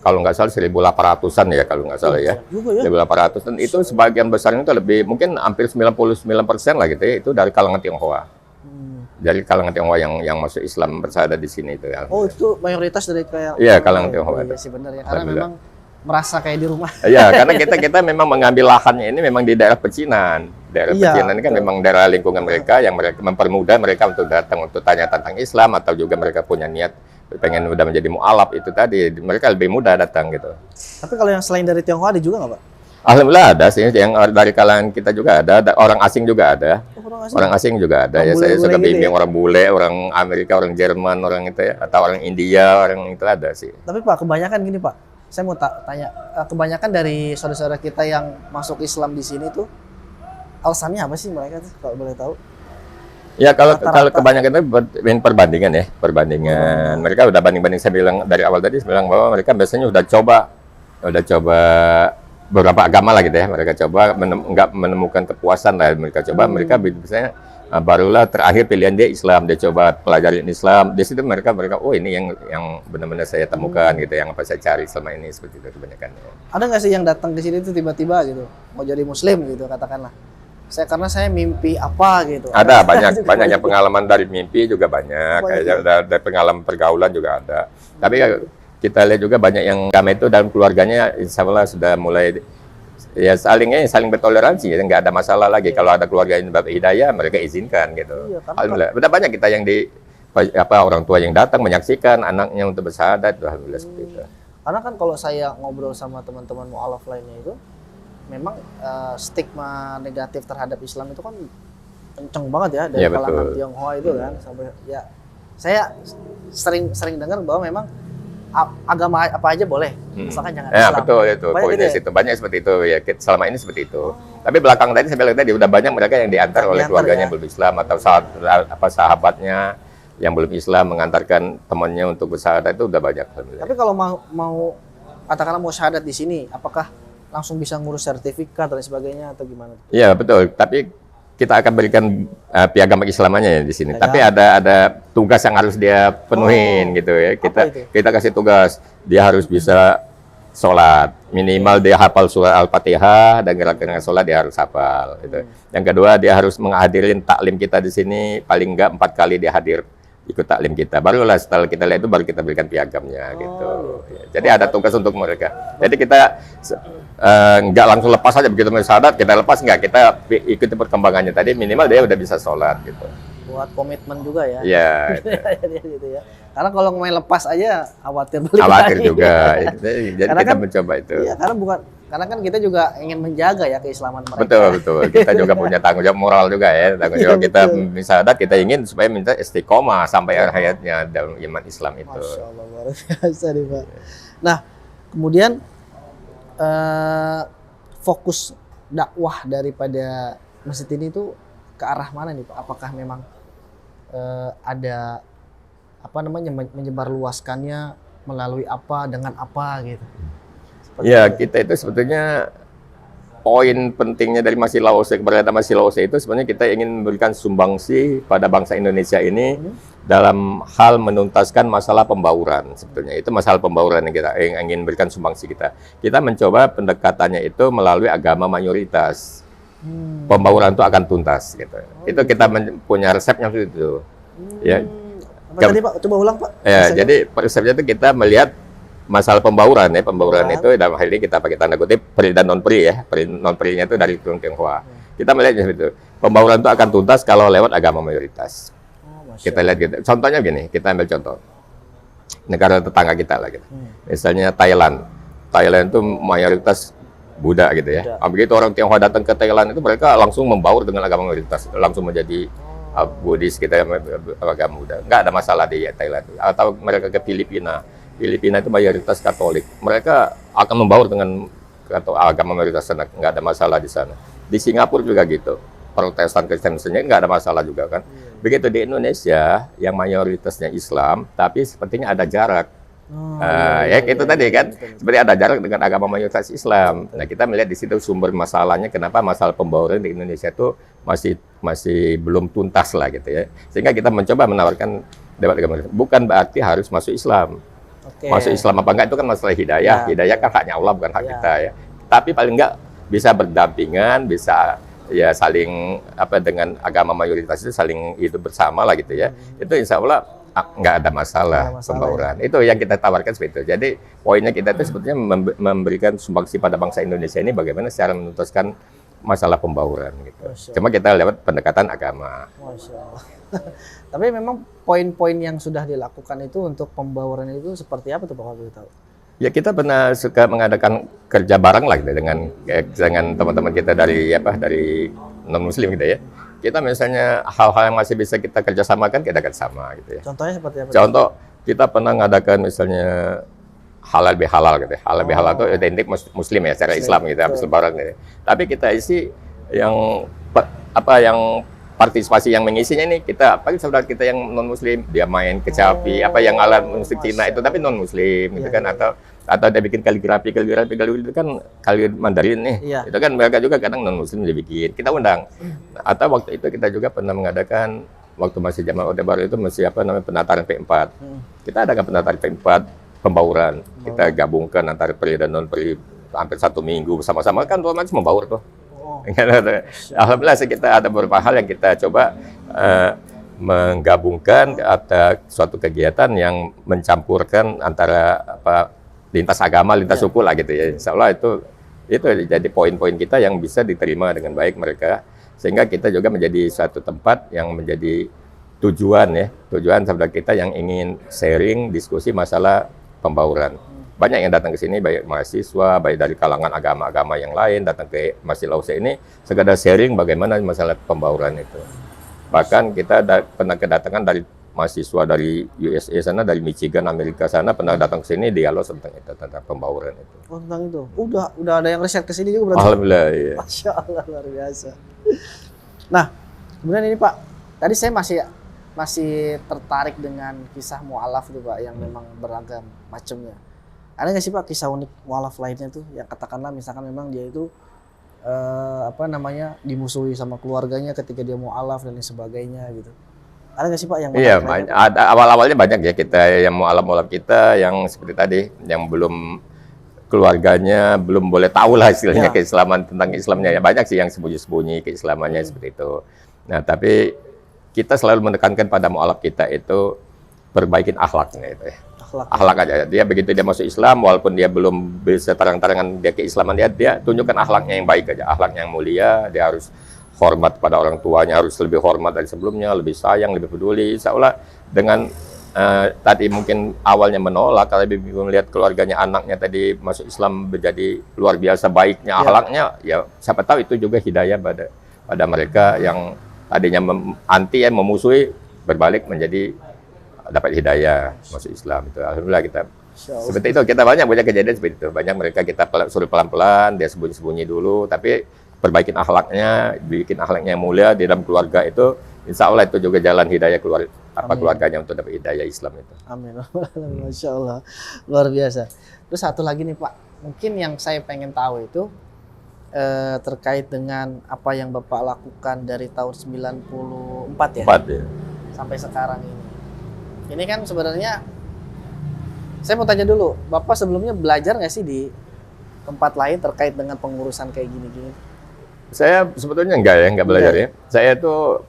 kalau nggak salah 1.800-an ya, kalau nggak salah ya. 1.800, dan itu sebagian besar itu lebih, mungkin hampir 99% lah gitu ya, itu dari kalangan Tionghoa. Dari kalangan Tionghoa yang masuk Islam bersahadat di sini itu ya. Oh, itu mayoritas dari kayak. Iya, kalangan Tionghoa. Iya sih benar ya, karena memang merasa kayak di rumah. Iya, karena kita memang mengambil lahannya ini memang di daerah pecinan. Daerah pecinan ini kan memang daerah lingkungan mereka, yang mereka mempermudah mereka untuk datang untuk tanya tentang Islam, atau juga mereka punya niat pengen udah menjadi mu'alaf itu tadi, mereka lebih mudah datang gitu. Tapi kalau yang selain dari Tionghoa ada juga nggak Pak? Alhamdulillah ada sih, yang dari kalangan kita juga ada orang asing juga ada. Orang asing juga ada ya, saya suka bimbing orang bule, orang Amerika, orang Jerman, orang itu ya, atau orang India, orang itu ada sih. Tapi Pak, kebanyakan gini Pak, saya mau tanya, kebanyakan dari saudara-saudara kita yang masuk Islam di sini tuh alasannya apa sih mereka tuh, kalau boleh tahu? Ya kalau kebanyakan itu perbandingan ya, perbandingan. Mereka udah banding-banding, saya bilang dari awal tadi, saya bilang bahwa mereka biasanya udah coba beberapa agama lah gitu ya. Mereka coba nggak menemukan kepuasan lah, mereka coba, mereka biasanya barulah terakhir pilihan dia Islam, dia coba pelajari Islam. Di situ mereka oh ini yang benar-benar saya temukan gitu, yang apa saya cari selama ini, seperti itu kebanyakan. Ada nggak sih yang datang ke sini tuh tiba-tiba gitu mau jadi Muslim gitu katakanlah? Karena saya mimpi apa gitu. Ada banyaknya pengalaman dari mimpi juga banyak, kayak dari pengalaman pergaulan juga ada. Tapi kita lihat juga banyak yang kami itu dalam keluarganya insya Allah sudah mulai ya saling bertoleransi, ya nggak ada masalah lagi. Kalau ada keluarga yang dapat hidayah, mereka izinkan gitu. Iya, kan, Alhamdulillah. Udah banyak kita yang orang tua yang datang menyaksikan anaknya untuk bersyahadat, alhamdulillah seperti itu. Karena kan kalau saya ngobrol sama teman-teman mu'alaf lainnya itu, memang stigma negatif terhadap Islam itu kan kenceng banget ya dari Ya, kalangan betul. Tionghoa itu kan sampai ya saya sering dengar bahwa memang agama apa aja boleh, asalkan jangan Ya Islam. betul itu Banyak poinnya gitu ya? situ, banyak seperti itu ya. Selama ini seperti itu. Tapi belakang tadi saya bilang tadi udah banyak mereka yang diantar oleh Diantar, keluarganya ya. yang belum Islam atau sahabatnya yang belum Islam mengantarkan temannya untuk bersyahadat, itu udah banyak. Alhamdulillah. Tapi kalau mau katakanlah mau syahadat di sini, apakah langsung bisa ngurus sertifikat dan sebagainya atau gimana? Iya betul, tapi kita akan berikan piagam keislamannya ya di sini. Piagam. Tapi ada tugas yang harus dia penuhin gitu ya. itu? Kita kasih tugas, dia harus bisa sholat, minimal dia hafal surah Al-Fatihah dan gerakan sholat dia harus hafal. Gitu. Yang kedua dia harus menghadirin taklim kita di sini paling enggak 4 kali dia hadir ikut taklim kita. Barulah setelah kita lihat itu baru kita berikan piagamnya gitu. Ya, jadi ada tugas untuk mereka. Jadi kita nggak langsung lepas aja begitu syahadat kita lepas, nggak, kita ikuti perkembangannya tadi, minimal dia udah bisa sholat gitu. Buat komitmen juga ya. Iya. Gitu ya. Karena kalau main lepas aja khawatir balik Khawatir lagi. juga. Jadi Karena kita kan- mencoba itu. Iya, karena kan kita juga ingin menjaga ya keislaman mereka. Betul. Kita juga punya tanggung jawab moral juga ya. Tanggung jawab Iya, kita betul. syahadat, kita ingin supaya minta istiqomah sampai akhir hayatnya dalam iman Islam itu. Masya Allah, luar biasa nih Pak. Nah, kemudian fokus dakwah daripada masjid ini tuh ke arah mana nih Pak? Apakah memang ada apa namanya menyebarluaskannya melalui apa dengan apa gitu? Ya, kita itu sebetulnya poin pentingnya dari Masjid Lause kepada Masjid Lause itu sebenarnya kita ingin memberikan sumbangsi pada bangsa Indonesia ini dalam hal menuntaskan masalah pembauran. Sebetulnya itu masalah pembauran yang kita ingin berikan sumbangsi kita. Kita mencoba pendekatannya itu melalui agama mayoritas. Pembauran itu akan tuntas gitu. Itu kita punya resepnya itu. Ya. Apa tadi Pak? Coba ulang Pak. Ya, jadi resepnya itu kita melihat masalah pembauran ya. Pembauran itu dalam hal ini kita pakai tanda kutip pri dan non pri ya. Pri non pri-nya itu dari Tionghoa. Kita melihatnya seperti itu. Pembauran itu akan tuntas kalau lewat agama mayoritas. Kita lihat gitu. Contohnya gini, kita ambil contoh negara tetangga kita lah gitu. Misalnya Thailand. Thailand itu mayoritas Buddha gitu ya. Begitu orang Tionghoa datang ke Thailand itu mereka langsung membaur dengan agama mayoritas, langsung menjadi Buddhis kita agama Buddha. Nggak ada masalah di Thailand. Atau mereka ke Filipina. Filipina itu mayoritas Katolik. Mereka akan membaur dengan agama mayoritas sana, nggak ada masalah di sana. Di Singapura juga gitu. Protestan Kristennya nggak ada masalah juga kan. Begitu di Indonesia yang mayoritasnya Islam, tapi sepertinya ada jarak. Itu tadi kan, seperti ada jarak dengan agama mayoritas Islam. Nah, kita melihat di situ sumber masalahnya, kenapa masalah pembauran di Indonesia itu masih belum tuntas lah gitu ya. Sehingga kita mencoba menawarkan debat agama. Bukan berarti harus masuk Islam. Masuk Islam apa enggak itu kan masalah hidayah. Hidayah kan haknya Allah, bukan hak kita ya. Tapi paling enggak bisa berdampingan, bisa ya saling dengan agama mayoritas itu saling hidup bersama lah gitu ya. Itu insya Allah nggak ada masalah pembauran. Ya. Itu yang kita tawarkan seperti itu. Jadi poinnya kita itu sebetulnya memberikan sumbangsi pada bangsa Indonesia ini bagaimana secara menuntaskan masalah pembauran gitu. Cuma kita lewat pendekatan agama. Masya Allah. Tapi memang poin-poin yang sudah dilakukan itu untuk pembauran itu seperti apa tuh Pak kalau tahu? Ya kita pernah suka mengadakan kerja bareng lah gitu dengan teman-teman kita dari non Muslim gitu ya. Kita misalnya hal-hal yang masih bisa kita kerjasamakan kita kerjasama gitu ya. Contohnya seperti apa? Contoh kita pernah mengadakan misalnya halal bihalal gitu ya. Halal bihalal itu identik Muslim ya secara Islam gitu habis lebaran gitu. Tapi kita isi yang partisipasi yang mengisinya ini kita saudara kita yang non Muslim, dia main kecapi yang alat musik Cina itu tapi non Muslim gitu kan, atau dia bikin kaligrafi itu kan kaligrafi Mandarin nih. Itu kan mereka juga kadang non Muslim dia bikin. Kita undang. Atau waktu itu kita juga pernah mengadakan waktu masih zaman Orde Baru itu masih penataran P4. Kita adakan penataran P4 pembauran. Kita gabungkan antara pri dan non pri hampir 1 minggu bersama-sama kan otomatis membaur tuh. Alhamdulillah kita ada beberapa hal yang kita coba menggabungkan atau suatu kegiatan yang mencampurkan antara lintas agama, lintas suku lah gitu ya. Insya Allah itu jadi poin-poin kita yang bisa diterima dengan baik mereka, sehingga kita juga menjadi suatu tempat yang menjadi tujuan saudara kita yang ingin sharing, diskusi masalah pembauran. Banyak yang datang ke sini, baik mahasiswa, baik dari kalangan agama-agama yang lain, datang ke Masjid Al-Aqsa ini, sekadar sharing bagaimana masalah pembauran itu. Bahkan kita pernah kedatangan dari mahasiswa dari USA sana, dari Michigan, Amerika sana, pernah datang ke sini dialog tentang itu, tentang pembauran itu. Oh, tentang itu. Udah ada yang riset ke sini juga berarti. Alhamdulillah, iya. Masya Allah, luar biasa. Nah, kemudian ini Pak, tadi saya masih tertarik dengan kisah mu'alaf itu Pak, yang memang beragam macamnya. Ada nggak sih Pak kisah unik mu'alaf lainnya tuh, yang katakanlah misalkan memang dia itu dimusuhi sama keluarganya ketika dia mu'alaf dan lain sebagainya gitu. Ada nggak sih Pak yang Iya, awal-awalnya banyak ya kita yang mu'alaf kita yang seperti tadi, yang belum keluarganya belum boleh tahu lah istilahnya keislaman, tentang Islamnya. Ya banyak sih yang sembunyi-sembunyi keislamannya seperti itu. Nah, tapi kita selalu menekankan pada mu'alaf kita itu perbaikin akhlaknya itu ya. Akhlak aja. Dia begitu dia masuk Islam, walaupun dia belum bisa terang-terangan dia keislaman, dia tunjukkan akhlaknya yang baik aja, akhlaknya yang mulia. Dia harus hormat pada orang tuanya, harus lebih hormat dari sebelumnya, lebih sayang, lebih peduli. Insya Allah dengan tadi mungkin awalnya menolak, kalau melihat keluarganya, anaknya tadi masuk Islam menjadi luar biasa baiknya akhlaknya, ya siapa tahu itu juga hidayah pada mereka yang tadinya memusuhi, berbalik menjadi dapat hidayah masuk Islam itu. Alhamdulillah kita seperti itu. Kita banyak kejadian seperti itu. Banyak mereka kita suruh pelan-pelan, dia sembunyi-sembunyi dulu, tapi perbaikin akhlaknya, bikin akhlaknya yang mulia di dalam keluarga itu. Insya Allah itu juga jalan hidayah keluarganya untuk dapat hidayah Islam itu. Amin. Masya Allah, luar biasa. Terus satu lagi nih Pak, mungkin yang saya pengen tahu itu terkait dengan apa yang Bapak lakukan dari tahun 94 ya? 4 ya. Sampai sekarang ini. Ini kan sebenarnya, saya mau tanya dulu, Bapak sebelumnya belajar nggak sih di tempat lain terkait dengan pengurusan kayak gini-gini? Saya sebetulnya enggak belajar ya. Saya tuh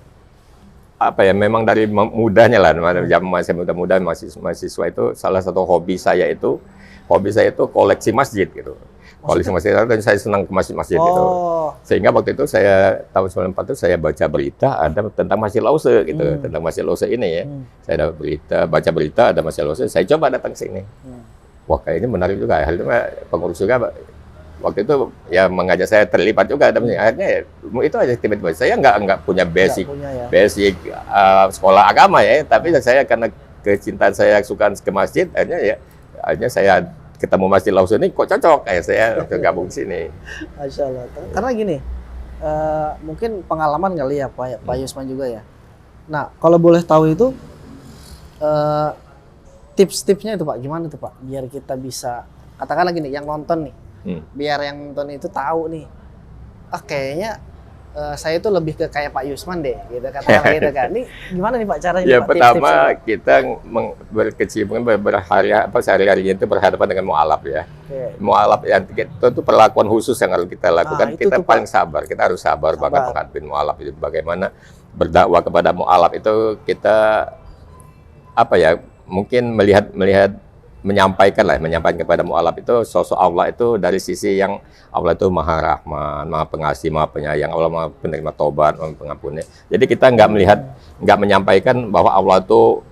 memang dari mudanya lah, zaman saya muda-muda mahasiswa itu salah satu hobi saya itu koleksi masjid gitu. Koleksi masjid, dan saya senang ke masjid-masjid itu. Sehingga waktu itu saya tahun 94 itu saya baca berita ada tentang Masjid Al-Aqsa gitu, tentang Masjid Al-Aqsa ini ya. Saya dapat baca berita ada Masjid Al-Aqsa, saya coba datang ke sini. Wah, kayaknya menarik juga. Akhirnya pengurus juga waktu itu ya mengajak saya terlibat juga. Akhirnya itu aja tiba-tiba. Saya nggak punya basic sekolah agama ya, tapi saya karena kecintaan saya suka ke masjid, akhirnya saya ketemu Masjid Al-Aqsa ini kok cocok, kayak saya gabung sini. Masya Allah. Karena gini, mungkin pengalaman kali ya Pak Yusman juga ya. Nah, kalau boleh tahu itu tips-tipsnya itu Pak, gimana tuh Pak? Biar kita bisa, katakanlah gini, yang nonton nih, biar yang nonton itu tahu nih, kayaknya saya itu lebih ke kayak Pak Yusman deh, gitu katakanlah gitu kan. Ini gimana nih Pak caranya? Ya Pak, pertama kita berkecimpung sehari-harinya itu berhadapan dengan mu'alaf ya. Mu'alaf yang itu perlakuan khusus yang harus kita lakukan. Kita paling sabar, kita harus sabar banget menghadapi mu'alaf itu. Bagaimana berdakwah kepada mu'alaf itu kita mungkin melihat menyampaikan kepada mu'alaf itu sosok Allah itu dari sisi yang Allah itu Maha Rahman, Maha Pengasih, Maha Penyayang, Allah Maha Penerima Tobat, Maha Pengampuni. Jadi kita nggak menyampaikan bahwa Allah itu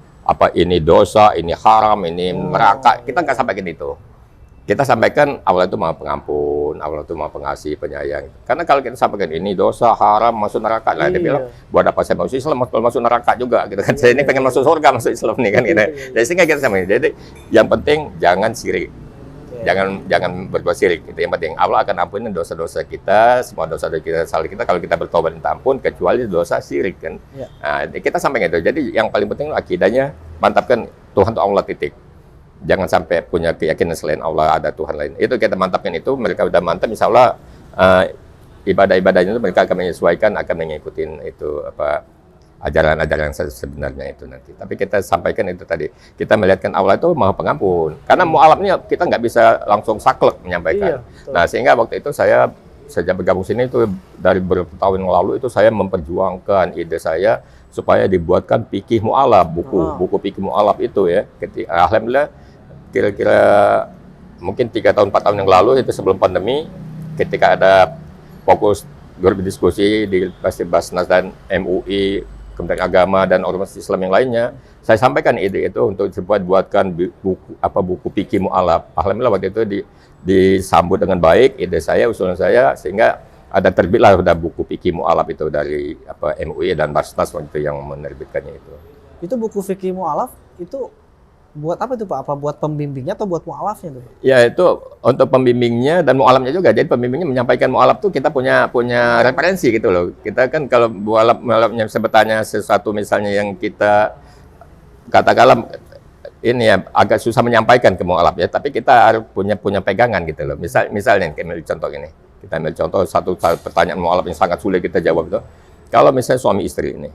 ini dosa, ini haram, ini neraka. Kita nggak sampaikan itu. Kita sampaikan Allah itu Maha Pengampun, Allah itu Maha Pengasih, Penyayang. Karena kalau kita sampaikan ini dosa, haram, masuk neraka, dia bilang buat apa saya masuk Islam, masuk neraka juga gitu kan. Saya ini pengen masuk surga, masuk Islam nih kan gitu. Jadi sehingga kita sampaikan. Jadi yang penting jangan syirik. Jangan berbuat syirik. Itu yang penting. Allah akan ampuni dosa-dosa kita, semua dosa-dosa kita, salah kita kalau kita bertobat minta ampun, kecuali dosa syirik kan. Nah, kita sampaikan itu. Jadi yang paling penting akidahnya mantapkan Tuhan itu Allah titik. Jangan sampai punya keyakinan selain Allah ada Tuhan lain. Itu kita mantapkan itu, mereka udah mantap, insya Allah ibadah-ibadahnya itu mereka akan menyesuaikan, akan mengikuti itu ajaran-ajaran sebenarnya itu nanti. Tapi kita sampaikan itu tadi, kita melihatkan Allah itu Maha Pengampun. Karena mu'alafnya kita nggak bisa langsung saklek menyampaikan. Nah sehingga waktu itu saya sejak bergabung sini itu dari beberapa tahun yang lalu itu saya memperjuangkan ide saya supaya dibuatkan fikih mu'alaf, buku fikih mu'alaf itu ya. Alhamdulillah kira-kira mungkin 3 tahun 4 tahun yang lalu itu sebelum pandemi, ketika ada fokus grup diskusi di Basnas dan MUI, Kementerian Agama dan ormas Islam yang lainnya, saya sampaikan ide itu untuk buatkan buku fikih mu'alaf. Alhamdulillah waktu itu disambut dengan baik ide saya, usulan saya, sehingga ada terbitlah udah buku fikih mu'alaf itu dari MUI dan Basnas waktu itu yang menerbitkannya itu. Itu buku fikih mu'alaf itu buat apa itu Pak? Apa buat pembimbingnya atau buat mu'alafnya tuh? Ya itu untuk pembimbingnya dan mu'alafnya juga. Jadi pembimbingnya menyampaikan mu'alaf tuh kita punya referensi gitu loh. Kita kan kalau mu'alafnya bisa bertanya sesuatu misalnya yang kita katakanlah ini ya agak susah menyampaikan ke mu'alaf ya, tapi kita harus punya pegangan gitu loh. Misalnya ambil contoh ini. Kita ambil contoh satu pertanyaan mu'alaf yang sangat sulit kita jawab itu. Kalau misalnya suami istri ini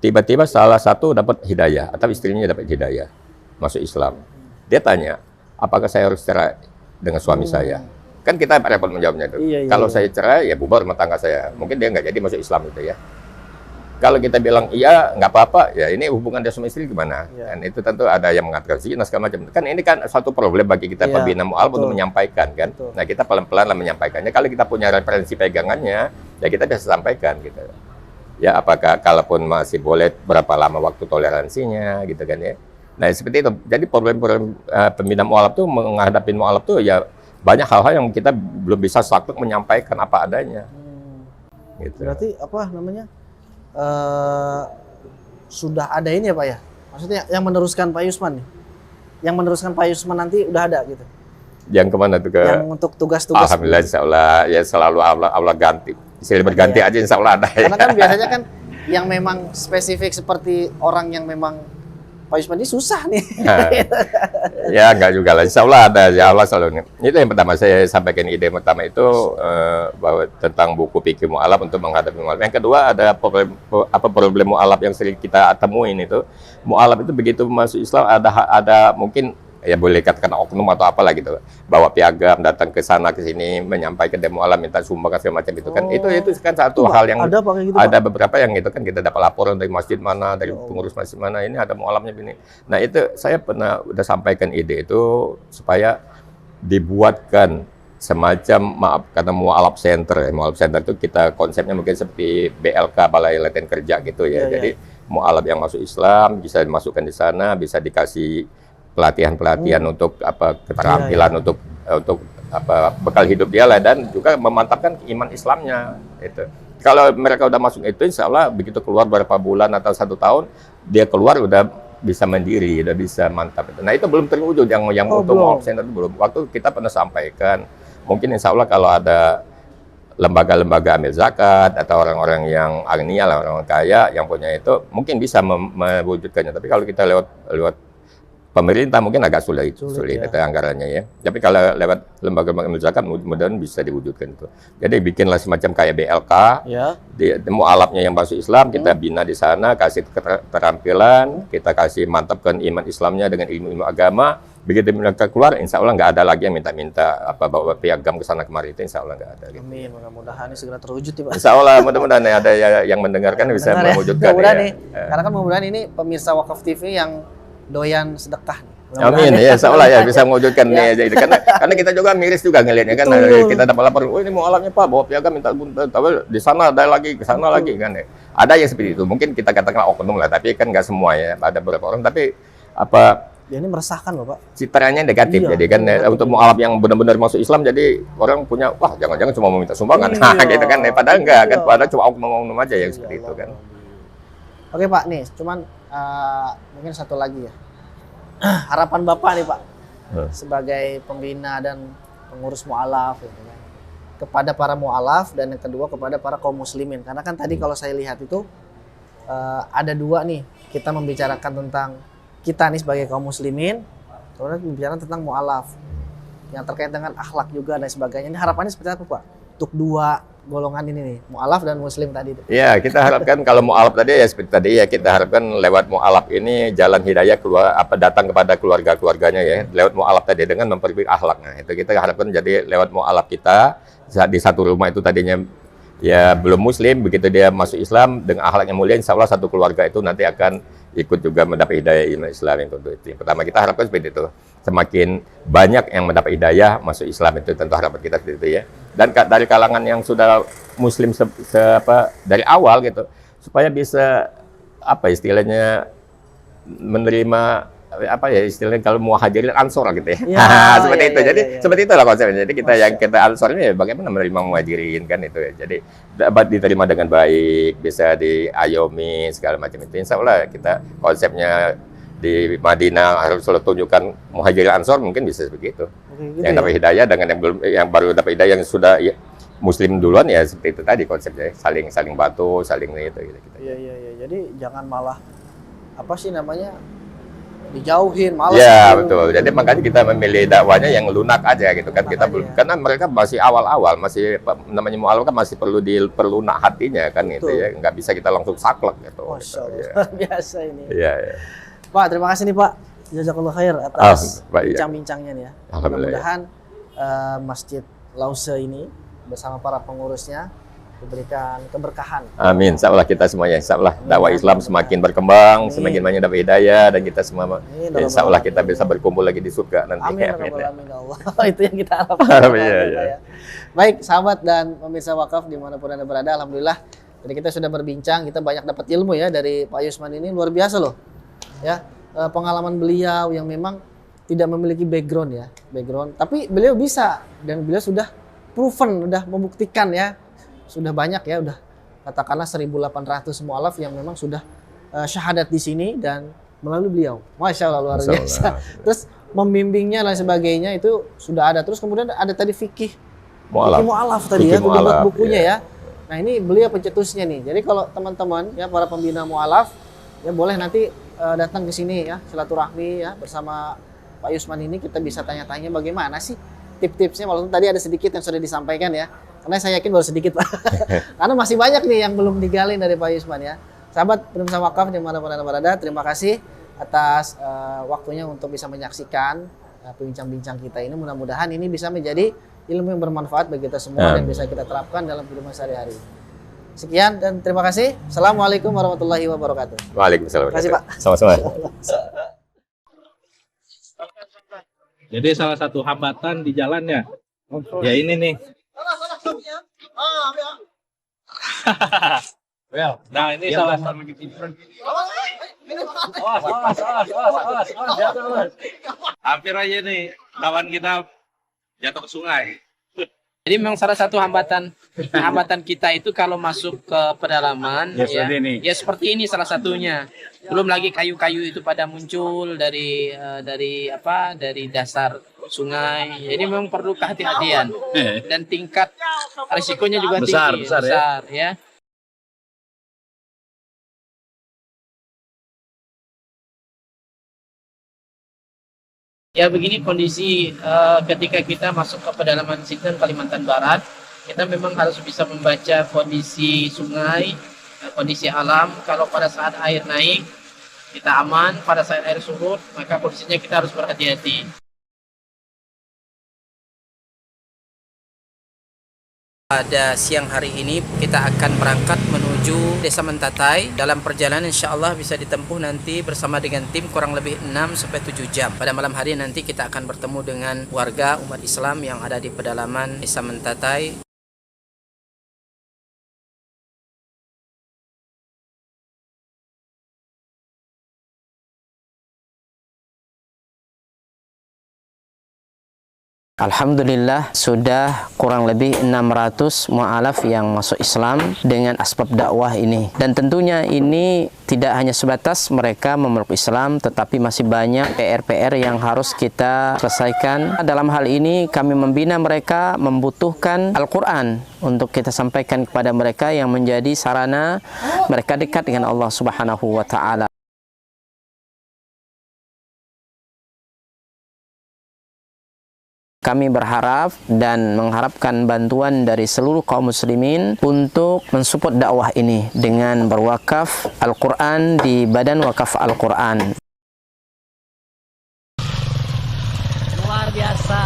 tiba-tiba salah satu dapat hidayah atau istrinya dapat hidayah masuk Islam. Dia tanya, apakah saya harus cerai dengan suami saya? Kan kita repot menjawabnya itu. Kalau saya cerai, ya bubar rumah tangga saya. Mungkin dia nggak jadi masuk Islam itu ya. Kalau kita bilang iya, nggak apa-apa, ya ini hubungan dia suami istri gimana? Dan itu tentu ada yang mengatakan zina segala macam. Kan ini kan satu problem bagi kita pembina mu'alaf untuk menyampaikan kan. Nah kita pelan-pelan lah menyampaikannya. Kalau kita punya referensi pegangannya, ya kita bisa sampaikan gitu. Ya apakah kalaupun masih boleh berapa lama waktu toleransinya gitu kan ya. Nah seperti itu. Jadi problem-problem pembina mu'alaf tuh menghadapi mu'alaf tuh ya banyak hal-hal yang kita belum bisa saklek menyampaikan apa adanya. Gitu. Berarti apa namanya sudah ada ini ya Pak ya? Maksudnya yang meneruskan Pak Yusman nih? Yang meneruskan Pak Yusman nanti udah ada gitu? Yang kemana tuh ke? Yang untuk tugas-tugas. Alhamdulillah insya Allah ya selalu Allah ganti. Silih berganti aja insya Allah ada. Karena kan biasanya kan yang memang spesifik seperti orang yang memang Pak Yusman ini susah nih. Nah, ya enggak juga lah, insya Allah ada, ya Allah selalu. Itu yang pertama saya sampaikan ide pertama itu bahwa tentang buku fikih mu'alaf untuk menghadapi mu'alaf. Yang kedua ada problem mu'alaf yang sering kita temuin itu. Mu'alaf itu begitu masuk Islam ada mungkin ya boleh katakan oknum atau apalah gitu, bawa piagam datang ke sana ke sini menyampaikan demo alam minta sumbangan segala macam itu kan. Itu kan satu hal yang ada beberapa yang itu kan kita dapat laporan dari masjid mana, dari pengurus masjid mana, ini ada mu'alafnya begini. Nah itu saya pernah udah sampaikan ide itu supaya dibuatkan semacam karena mu'alaf center. Mu'alaf center itu kita konsepnya mungkin seperti BLK Balai Latihan Kerja gitu ya. Jadi mu'alaf yang masuk Islam bisa dimasukkan di sana, bisa dikasih pelatihan untuk keterampilan untuk bekal hidup dia lah, dan juga memantapkan iman Islamnya itu. Kalau mereka udah masuk itu, insya Allah begitu keluar beberapa bulan atau 1 tahun dia keluar udah bisa mandiri, udah bisa mantap itu. Nah itu belum terwujud yang untuk mu'alaf center itu belum. Waktu kita pernah sampaikan, mungkin insya Allah kalau ada lembaga-lembaga amil zakat atau orang-orang yang agniya lah, orang kaya yang punya itu mungkin bisa mewujudkannya. Tapi kalau kita lewat pemerintah mungkin agak sulit ya. Itu anggarannya ya. Tapi kalau lewat lembaga amil zakat mudah-mudahan bisa diwujudkan itu. Jadi bikinlah semacam kayak BLK, di mu'alafnya yang masuk Islam kita bina di sana, kasih keterampilan, kita kasih mantapkan iman Islamnya dengan ilmu-ilmu agama. Begitu mereka keluar, insya Allah nggak ada lagi yang minta-minta bawa piagam ke sana kemari, itu insya Allah nggak ada. Gitu. Amin, mudah-mudahan ini segera terwujud ya Pak. Insya Allah mudah-mudahan ada yang mendengarkan bisa mewujudkan ya. Karena kan mudah-mudahan ini pemirsa Wakaf TV yang doyan sedekah. Amin ya, insya Allah ya bisa mewujudkan nih. Jadi karena kita juga miris juga ngelihatnya kan. Kita dapat laporan, oh ini mu'alafnya Pak, bawa piagam minta tapi di sana ada lagi, ke sana lagi kan. Ada yang seperti itu. Mungkin kita katakan oknum lah, tapi kan nggak semua ya. Ada beberapa orang, tapi ini meresahkan loh Pak. Citranya negatif. Jadi kan untuk mu'alaf yang benar-benar masuk Islam, jadi orang punya wah jangan-jangan cuma mau minta sumbangan. Gitu kan. Padahal enggak kan. Padahal cuma oknum aja yang seperti itu kan. Oke Pak, nih cuman mungkin satu lagi ya. Harapan Bapak nih Pak sebagai pembina dan pengurus mu'alaf gitu kan, kepada para mu'alaf, dan yang kedua kepada para kaum muslimin. Karena kan tadi kalau saya lihat itu ada dua nih, kita membicarakan tentang kita nih sebagai kaum muslimin, kemudian membicarakan tentang mu'alaf yang terkait dengan akhlak juga dan sebagainya. Ini harapannya seperti apa Pak untuk dua golongan ini nih, mu'alaf dan muslim tadi? Ya, kita harapkan kalau mu'alaf tadi ya seperti tadi ya, kita harapkan lewat mu'alaf ini jalan hidayah keluar datang kepada keluarga-keluarganya ya, lewat mu'alaf tadi dengan memperbaiki akhlaknya. Itu kita harapkan jadi lewat mu'alaf kita di satu rumah itu tadinya ya belum muslim, begitu dia masuk Islam dengan akhlak yang mulia, insya Allah satu keluarga itu nanti akan ikut juga mendapat hidayah iman Islam itu. Yang pertama kita harapkan seperti itu. Semakin banyak yang mendapat hidayah masuk Islam itu tentu harapan kita seperti itu ya. Dan dari kalangan yang sudah muslim dari awal gitu, supaya bisa apa istilahnya menerima apa ya istilahnya kalau muhajirin ansor gitu ya. Seperti itu. Jadi seperti itulah konsepnya. Jadi kita yang kita ansor ini bagaimana menerima muhajirin kan itu ya. Jadi dapat diterima dengan baik, bisa diayomi segala macam itu. Insya Allah kita konsepnya di Madinah harus selalu tunjukkan muhajirin ansor mungkin bisa begitu. Gitu yang dapat hidayah dengan yang baru dapat hidayah yang sudah ya, muslim duluan ya seperti itu tadi konsepnya saling bantu, saling itu gitu. Iya. Jadi jangan malah apa sih namanya? Dijauhin, malas. Ya betul. Jadi makanya kita memilih dakwanya yang lunak aja gitu kan. Kita belum karena mereka masih awal-awal, masih namanya mu'alaf kan masih perlu lunak hatinya kan gitu ya. Nggak bisa kita langsung saklek gitu. Masya Allah, luar biasa ini. Iya. Pak, terima kasih nih Pak. Jazakallah khair atas bincang-bincangnya nih ya. Mudah-mudahan Masjid Lause ini bersama para pengurusnya diberikan keberkahan. Amin. Insya Allah kita semuanya, insya Allah dakwah Islam semakin berkembang, semakin banyak dapat hidayah, dan kita semua, insya Allah kita bisa berkumpul lagi di surga nanti. Amin. Amin Allah. Itu yang kita harapkan. Ya. Baik, sahabat dan pemirsa wakaf dimanapun Anda berada, alhamdulillah. Jadi kita sudah berbincang, kita banyak dapat ilmu ya dari Pak Yusman ini, luar biasa loh. Ya, pengalaman beliau yang memang tidak memiliki background, tapi beliau bisa dan beliau sudah proven, sudah membuktikan ya. Sudah banyak ya, udah katakanlah 1.800 mu'alaf yang memang sudah syahadat di sini dan melalui beliau. Masya Allah luar biasa. Terus membimbingnya dan sebagainya itu sudah ada. Terus kemudian ada tadi fikih mu'alaf tadi ya, dibuat bukunya ya. Nah ini beliau pencetusnya nih. Jadi kalau teman-teman ya para pembina mu'alaf ya boleh nanti datang ke sini ya silaturahmi ya bersama Pak Yusman ini, kita bisa tanya-tanya bagaimana sih tip-tipsnya, walaupun tadi ada sedikit yang sudah disampaikan ya. Karena saya yakin baru sedikit Pak. Karena masih banyak nih yang belum digali dari Pak Yusman ya. Sahabat pemirsa wakaf dimanapun Anda berada, terima kasih atas waktunya untuk bisa menyaksikan bincang-bincang kita ini. Mudah-mudahan ini bisa menjadi ilmu yang bermanfaat bagi kita semua dan bisa kita terapkan dalam kehidupan sehari-hari. Sekian dan terima kasih. Assalamualaikum warahmatullahi wabarakatuh. Waalaikumsalam. Terima kasih Pak. Sama-sama. Jadi salah satu hambatan di jalannya, ya ini nih. Nah ini salah satu. Hampir aja nih kawan kita jatuh ke sungai. Jadi memang salah satu hambatan kita itu kalau masuk ke pedalaman ya seperti ini salah satunya. Belum lagi kayu-kayu itu pada muncul dari dasar sungai. Jadi memang perlu kehati-hatian dan tingkat risikonya juga tinggi, besar ya. Ya begini kondisi ketika kita masuk ke pedalaman Sintang, Kalimantan Barat, kita memang harus bisa membaca kondisi sungai, kondisi alam. Kalau pada saat air naik, kita aman. Pada saat air surut, maka kondisinya kita harus berhati-hati. Pada siang hari ini kita akan berangkat menuju Desa Mentatai. Dalam perjalanan insya Allah bisa ditempuh nanti bersama dengan tim kurang lebih 6-7 jam. Pada malam hari nanti kita akan bertemu dengan warga umat Islam yang ada di pedalaman Desa Mentatai. Alhamdulillah sudah kurang lebih 600 mu'alaf yang masuk Islam dengan asbab dakwah ini. Dan tentunya ini tidak hanya sebatas mereka memeluk Islam, tetapi masih banyak PR-PR yang harus kita selesaikan. Dalam hal ini kami membina mereka membutuhkan Al-Quran untuk kita sampaikan kepada mereka yang menjadi sarana mereka dekat dengan Allah Subhanahu wa Ta'ala. Kami berharap dan mengharapkan bantuan dari seluruh kaum muslimin untuk mensupport dakwah ini dengan berwakaf Al-Quran di Badan Wakaf Al-Quran. Luar biasa.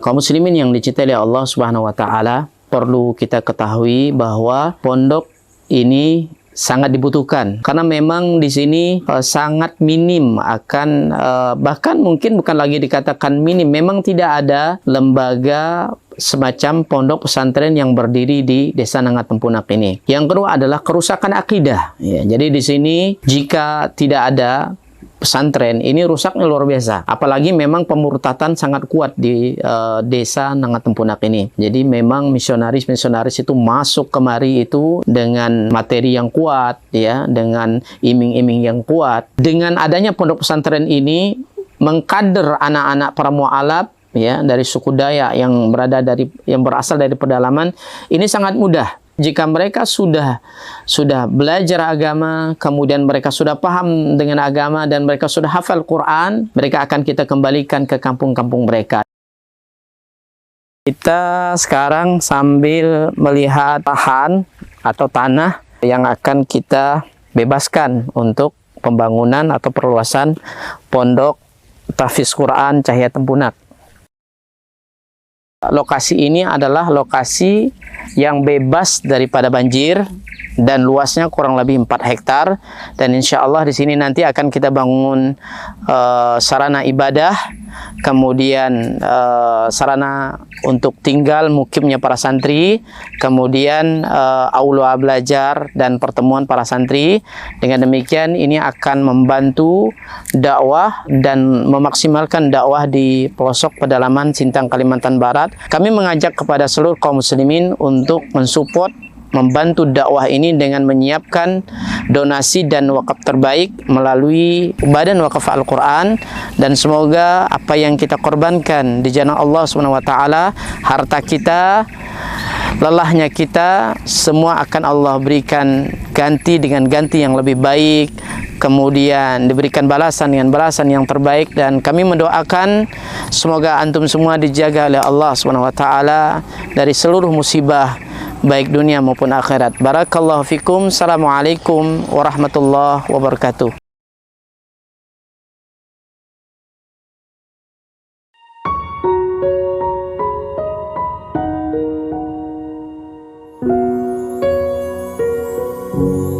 Kaum muslimin yang dicintai oleh Allah Subhanahu wa Ta'ala, perlu kita ketahui bahwa pondok ini sangat dibutuhkan karena memang di sini sangat minim akan bahkan mungkin bukan lagi dikatakan minim, memang tidak ada lembaga semacam pondok pesantren yang berdiri di Desa Nangatempunak ini. Yang kedua adalah kerusakan akidah. Ya, jadi di sini jika tidak ada pesantren ini rusaknya luar biasa. Apalagi memang pemurtatan sangat kuat di Desa Nangatempunak ini. Jadi memang misionaris-misionaris itu masuk kemari itu dengan materi yang kuat, ya, dengan iming-iming yang kuat. Dengan adanya pondok pesantren ini mengkader anak-anak para mualaf, ya, dari suku Dayak yang berasal dari pedalaman ini sangat mudah. Jika mereka sudah belajar agama, kemudian mereka sudah paham dengan agama dan mereka sudah hafal Quran, mereka akan kita kembalikan ke kampung-kampung mereka. Kita sekarang sambil melihat lahan atau tanah yang akan kita bebaskan untuk pembangunan atau perluasan pondok tahfiz Quran Cahaya Tempunak. Lokasi ini adalah lokasi yang bebas daripada banjir dan luasnya kurang lebih 4 hektar, dan insya Allah di sini nanti akan kita bangun sarana ibadah, kemudian sarana untuk tinggal mukimnya para santri, kemudian aula belajar dan pertemuan para santri. Dengan demikian ini akan membantu dakwah dan memaksimalkan dakwah di pelosok pedalaman Sintang, Kalimantan Barat. Kami mengajak kepada seluruh kaum muslimin untuk mensupport, membantu dakwah ini dengan menyiapkan donasi dan wakaf terbaik melalui Badan Wakaf Al-Quran, dan semoga apa yang kita korbankan di jalan Allah SWT, harta kita, lelahnya kita, semua akan Allah berikan ganti dengan ganti yang lebih baik, kemudian diberikan balasan dengan balasan yang terbaik. Dan kami mendoakan semoga antum semua dijaga oleh Allah SWT dari seluruh musibah baik dunia maupun akhirat. Barakallahu fikum. Assalamualaikum warahmatullahi wabarakatuh. Thank you.